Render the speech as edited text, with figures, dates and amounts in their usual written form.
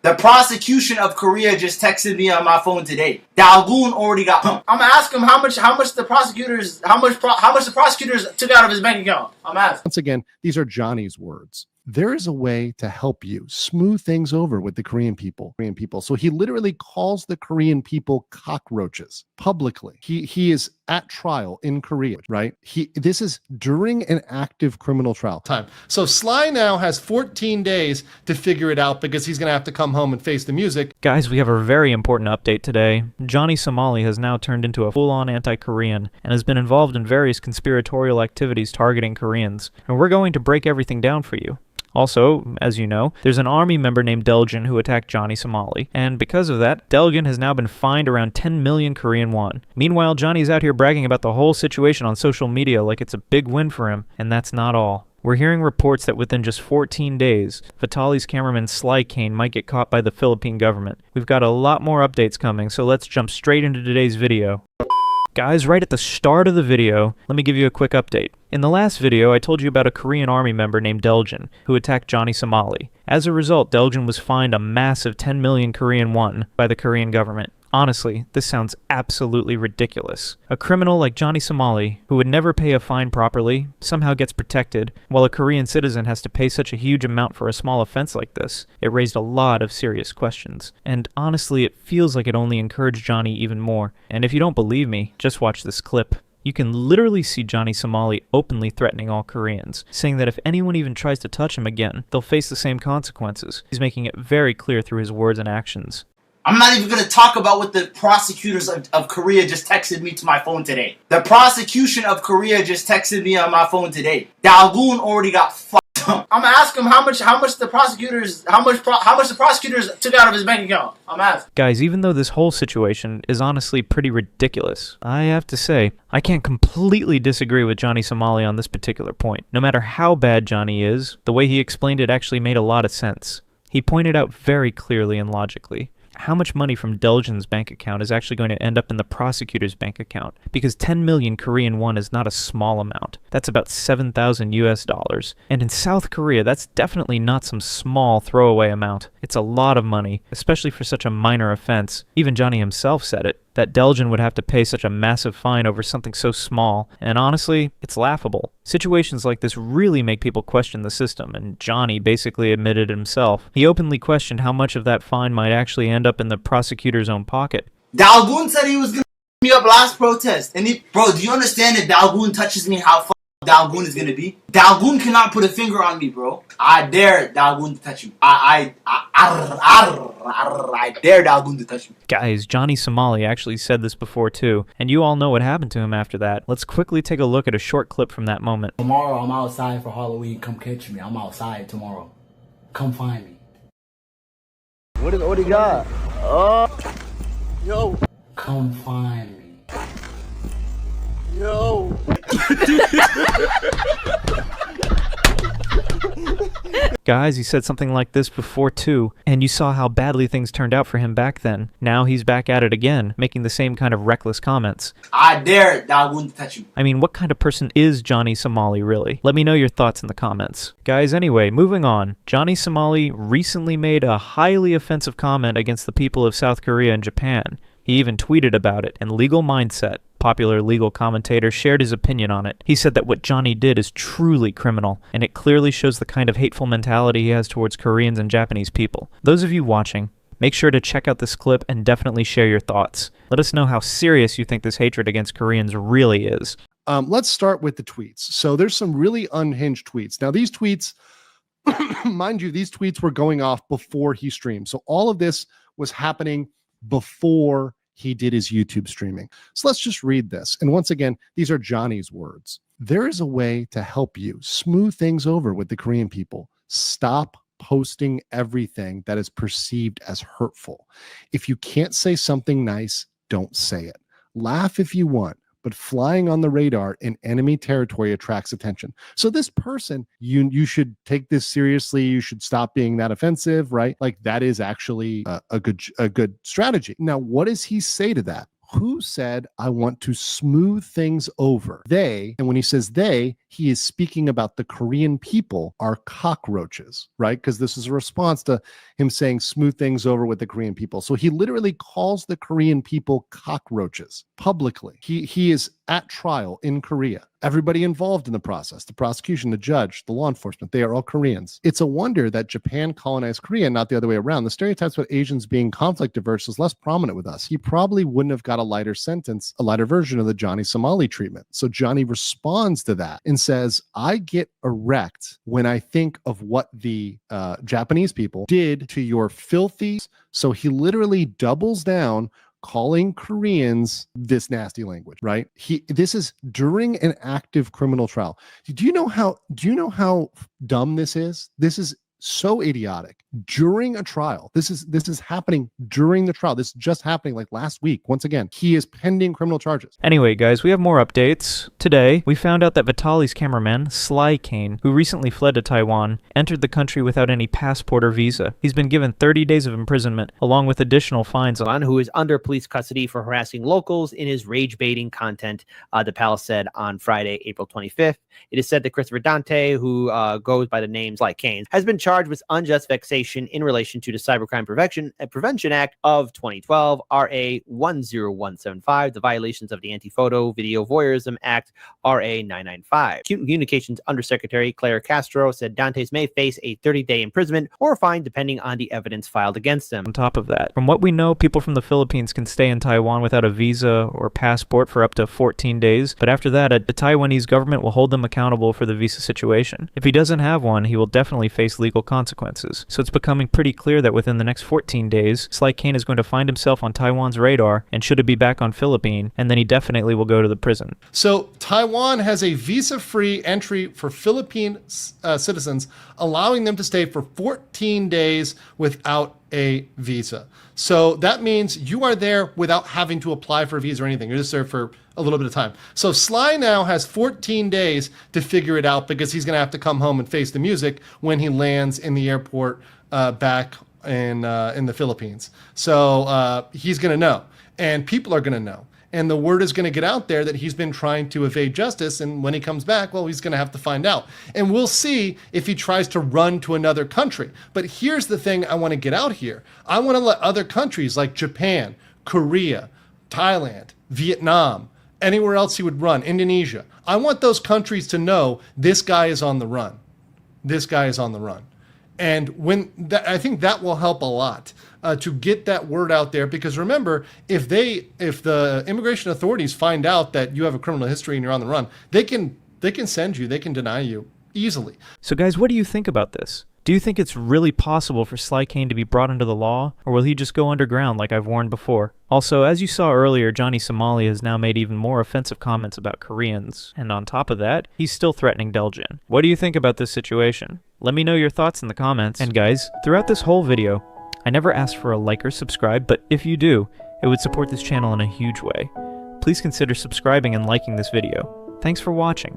The prosecution of Korea just texted me on my phone today. Dalgoon already got pumped. I'm gonna ask him how much the prosecutors took out of his bank account. I'm asking. Once again, these are Johnny's words. There is a way to help you smooth things over with the Korean people. So he literally calls the Korean people cockroaches publicly. He is at trial in Korea, right? This is during an active criminal trial time. So Sly now has 14 days to figure it out because he's going to have to come home and face the music. Guys, we have a very important update today. Johnny Somali has now turned into a full-on anti-Korean and has been involved in various conspiratorial activities targeting Koreans. And we're going to break everything down for you. Also, as you know, there's an army member named Delgin who attacked Johnny Somali, and because of that, Delgin has now been fined around 10 million Korean won. Meanwhile, Johnny's out here bragging about the whole situation on social media like it's a big win for him, and that's not all. We're hearing reports that within just 14 days, Vitali's cameraman Sly Kane might get caught by the Philippine government. We've got a lot more updates coming, so let's jump straight into today's video. Guys, right at the start of the video, let me give you a quick update. In the last video, I told you about a Korean army member named Delgin, who attacked Johnny Somali. As a result, Delgin was fined a massive 10 million Korean won by the Korean government. Honestly, this sounds absolutely ridiculous. A criminal like Johnny Somali, who would never pay a fine properly, somehow gets protected, while a Korean citizen has to pay such a huge amount for a small offense like this. It raised a lot of serious questions. And honestly, it feels like it only encouraged Johnny even more. And if you don't believe me, just watch this clip. You can literally see Johnny Somali openly threatening all Koreans, saying that if anyone even tries to touch him again, they'll face the same consequences. He's making it very clear through his words and actions. I'm not even going to talk about what the prosecutors of Korea just texted me to my phone today. The prosecution of Korea just texted me on my phone today. Dalgoon already got fucked up. I'm gonna ask him how much the prosecutors took out of his bank account. I'm asking. Guys, even though this whole situation is honestly pretty ridiculous, I have to say, I can't completely disagree with Johnny Somali on this particular point. No matter how bad Johnny is, the way he explained it actually made a lot of sense. He pointed out very clearly and logically how much money from Delgin's bank account is actually going to end up in the prosecutor's bank account, because 10 million Korean won is not a small amount. That's about 7,000 US dollars. And in South Korea, that's definitely not some small throwaway amount. It's a lot of money, especially for such a minor offense. Even Johnny himself said it, that Delgin would have to pay such a massive fine over something so small, and honestly, it's laughable. Situations like this really make people question the system, and Johnny basically admitted himself. He openly questioned how much of that fine might actually end up in the prosecutor's own pocket. Dalgoon said he was gonna me up last protest, and bro, do you understand that Dalgoon touches me how Dalgoon is gonna be? Dalgoon cannot put a finger on me, bro. I dare Dalgoon to touch me. I dare Dalgoon to touch me. Guys, Johnny Somali actually said this before too, and you all know what happened to him after that. Let's quickly take a look at a short clip from that moment. Tomorrow I'm outside for Halloween. Come catch me. I'm outside tomorrow. Come find me. What do you got? Yo. Come find me. Yo. Guys, he said something like this before too, and you saw how badly things turned out for him back then. Now he's back at it again, making the same kind of reckless comments. I dare Dalgoon to touch you. I mean, what kind of person is Johnny Somali, really? Let me know your thoughts in the comments. Guys, anyway, moving on. Johnny Somali recently made a highly offensive comment against the people of South Korea and Japan. He even tweeted about it, and Legal Mindset, popular legal commentator, shared his opinion on it. He said that what Johnny did is truly criminal, and it clearly shows the kind of hateful mentality he has towards Koreans and Japanese people. Those of you watching, make sure to check out this clip and definitely share your thoughts. Let us know how serious you think this hatred against Koreans really is. Let's start with the tweets. So there's some really unhinged tweets. Now these tweets, mind you, these tweets were going off before he streamed. So all of this was happening before he did his YouTube streaming. So let's just read this. And once again, these are Johnny's words. There is a way to help you smooth things over with the Korean people. Stop posting everything that is perceived as hurtful. If you can't say something nice, don't say it. Laugh if you want, but flying on the radar in enemy territory attracts attention. So this person, you should take this seriously. You should stop being that offensive, right? Like that is actually a good strategy. Now, what does he say to that? who said, I want to smooth things over? They, and when he says they, he is speaking about the Korean people are cockroaches, right? Because this is a response to him saying smooth things over with the Korean people. So he literally calls the Korean people cockroaches publicly. He is at trial in Korea. Everybody involved in the process, the prosecution, the judge, the law enforcement, they are all Koreans. It's a wonder that Japan colonized Korea, not the other way around. The stereotypes about Asians being conflict averse is less prominent with us. He probably wouldn't have got a lighter sentence, a lighter version of the Johnny Somali treatment. So Johnny responds to that and says, I get erect when I think of what the Japanese people did to your filthy. So he literally doubles down, calling Koreans this nasty language, right? This is during an active criminal trial. Do you know how dumb this is? This is so idiotic. During a trial. This is happening during the trial. This is just happening like last week. Once again, he is pending criminal charges. Anyway, guys, we have more updates. Today, we found out that Vitali's cameraman, Sly Kane, who recently fled to Taiwan, entered the country without any passport or visa. He's been given 30 days of imprisonment, along with additional fines. Who is under police custody for harassing locals in his rage-baiting content, the palace said on Friday, April 25th. It is said that Christopher Dante, who goes by the name Sly Kane, has been charged with unjust vexation in relation to the Cybercrime Prevention Act of 2012, RA 10175, the violations of the Anti-Photo Video Voyeurism Act, RA 995. Communications Undersecretary Claire Castro said Dantes may face a 30-day imprisonment or a fine depending on the evidence filed against him. On top of that, from what we know, people from the Philippines can stay in Taiwan without a visa or passport for up to 14 days, but after that, the Taiwanese government will hold them accountable for the visa situation. If he doesn't have one, he will definitely face legal consequences. So it's becoming pretty clear that within the next 14 days, Sly Kane is going to find himself on Taiwan's radar, and should it be back on Philippine, and then he definitely will go to the prison. So Taiwan has a visa-free entry for Philippine citizens, allowing them to stay for 14 days without a visa. So that means you are there without having to apply for a visa or anything. You're just there for a little bit of time. So Sly now has 14 days to figure it out, because he's going to have to come home and face the music when he lands in the airport back in the Philippines. So he's going to know, and people are going to know. And the word is going to get out there that he's been trying to evade justice. And when he comes back, well, he's going to have to find out. And we'll see if he tries to run to another country. But here's the thing I want to get out here. I want to let other countries like Japan, Korea, Thailand, Vietnam, anywhere else he would run, Indonesia. I want those countries to know this guy is on the run. This guy is on the run. And I think that will help a lot to get that word out there, because remember, if the immigration authorities find out that you have a criminal history and you're on the run, they can send you, they can deny you easily. So guys, what do you think about this? Do you think it's really possible for Sly Kane to be brought into the law, or will he just go underground like I've warned before? Also, as you saw earlier, Johnny Somali has now made even more offensive comments about Koreans, and on top of that, he's still threatening Deljin. What do you think about this situation? Let me know your thoughts in the comments. And guys, throughout this whole video, I never asked for a like or subscribe, but if you do, it would support this channel in a huge way. Please consider subscribing and liking this video. Thanks for watching.